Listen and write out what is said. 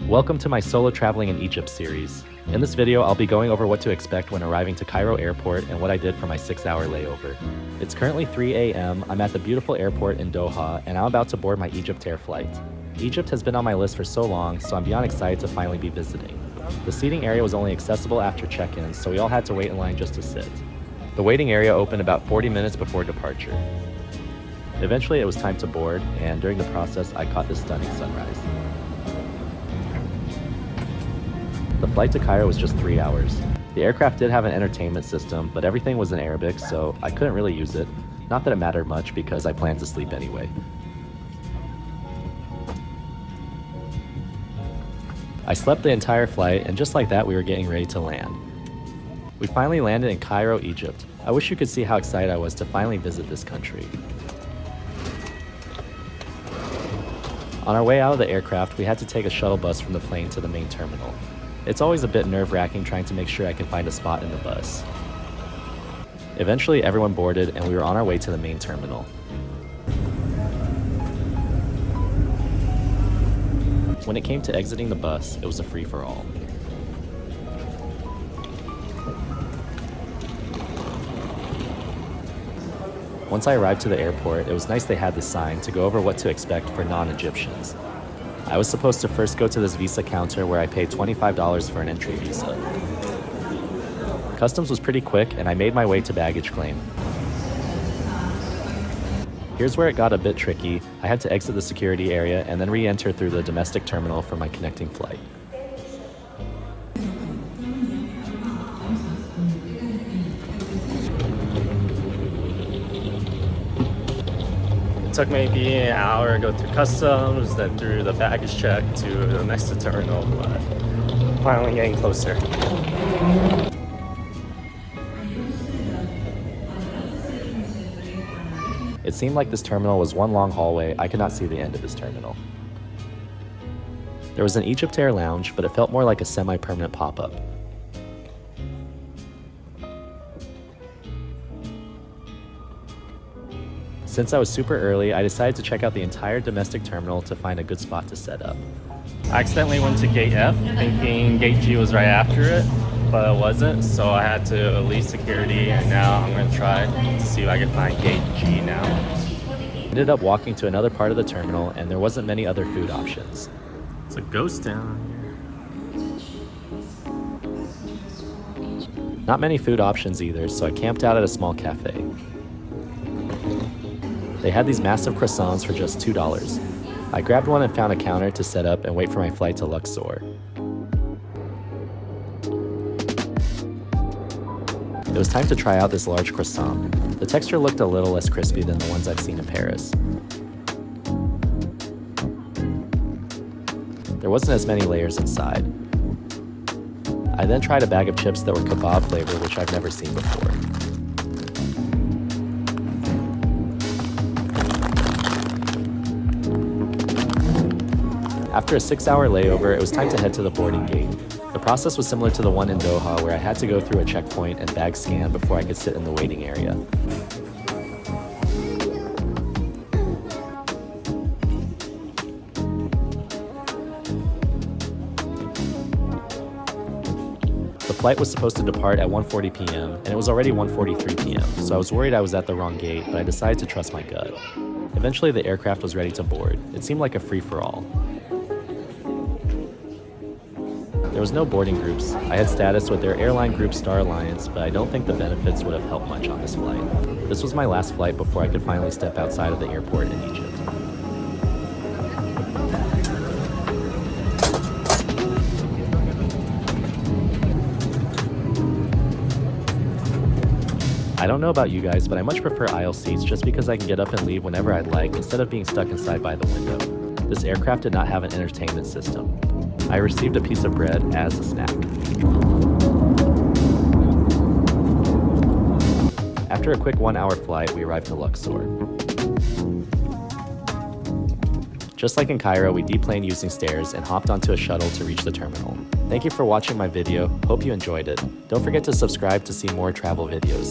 Welcome to my solo traveling in Egypt series. In this video, I'll be going over what to expect when arriving to Cairo Airport and what I did for my 6-hour layover. It's currently 3 a.m. I'm at the beautiful airport in Doha, and I'm about to board my Egyptair flight. Egypt has been on my list for so long, so I'm beyond excited to finally be visiting. The seating area was only accessible after check-in, so we all had to wait in line just to sit. The waiting area opened about 40 minutes before departure. Eventually, it was time to board, and during the process, I caught this stunning sunrise. The flight to Cairo was just 3 hours. The aircraft did have an entertainment system, but everything was in Arabic, so I couldn't really use it. Not that it mattered much because I planned to sleep anyway. I slept the entire flight, and just like that, we were getting ready to land. We finally landed in Cairo, Egypt. I wish you could see how excited I was to finally visit this country. On our way out of the aircraft, we had to take a shuttle bus from the plane to the main terminal. It's always a bit nerve-wracking trying to make sure I can find a spot in the bus. Eventually, everyone boarded and we were on our way to the main terminal. When it came to exiting the bus, it was a free-for-all. Once I arrived to the airport, it was nice they had this sign to go over what to expect for non-Egyptians. I was supposed to first go to this visa counter where I paid $25 for an entry visa. Customs was pretty quick and I made my way to baggage claim. Here's where it got a bit tricky. I had to exit the security area and then re-enter through the domestic terminal for my connecting flight. It took maybe an hour to go through customs, then through the baggage check to the next terminal, but finally getting closer. It seemed like this terminal was one long hallway. I could not see the end of this terminal. There was an Egyptair lounge, but it felt more like a semi-permanent pop-up. Since I was super early, I decided to check out the entire domestic terminal to find a good spot to set up. I accidentally went to gate F, thinking gate G was right after it, but it wasn't, so I had to leave security, and now I'm going to try to see if I can find gate G now. I ended up walking to another part of the terminal, and there wasn't many other food options. It's a ghost town here. Not many food options either, so I camped out at a small cafe. They had these massive croissants for just $2. I grabbed one and found a counter to set up and wait for my flight to Luxor. It was time to try out this large croissant. The texture looked a little less crispy than the ones I've seen in Paris. There wasn't as many layers inside. I then tried a bag of chips that were kebab flavor, which I've never seen before. After a 6-hour layover, it was time to head to the boarding gate. The process was similar to the one in Doha, where I had to go through a checkpoint and bag scan before I could sit in the waiting area. The flight was supposed to depart at 1:40 p.m., and it was already 1:43 p.m., so I was worried I was at the wrong gate, but I decided to trust my gut. Eventually, the aircraft was ready to board. It seemed like a free-for-all. There was no boarding groups. I had status with their airline group Star Alliance, but I don't think the benefits would have helped much on this flight. This was my last flight before I could finally step outside of the airport in Egypt. I don't know about you guys, but I much prefer aisle seats just because I can get up and leave whenever I'd like instead of being stuck inside by the window. This aircraft did not have an entertainment system. I received a piece of bread as a snack. After a quick 1-hour flight, we arrived to Luxor. Just like in Cairo, we deplaned using stairs and hopped onto a shuttle to reach the terminal. Thank you for watching my video. Hope you enjoyed it. Don't forget to subscribe to see more travel videos.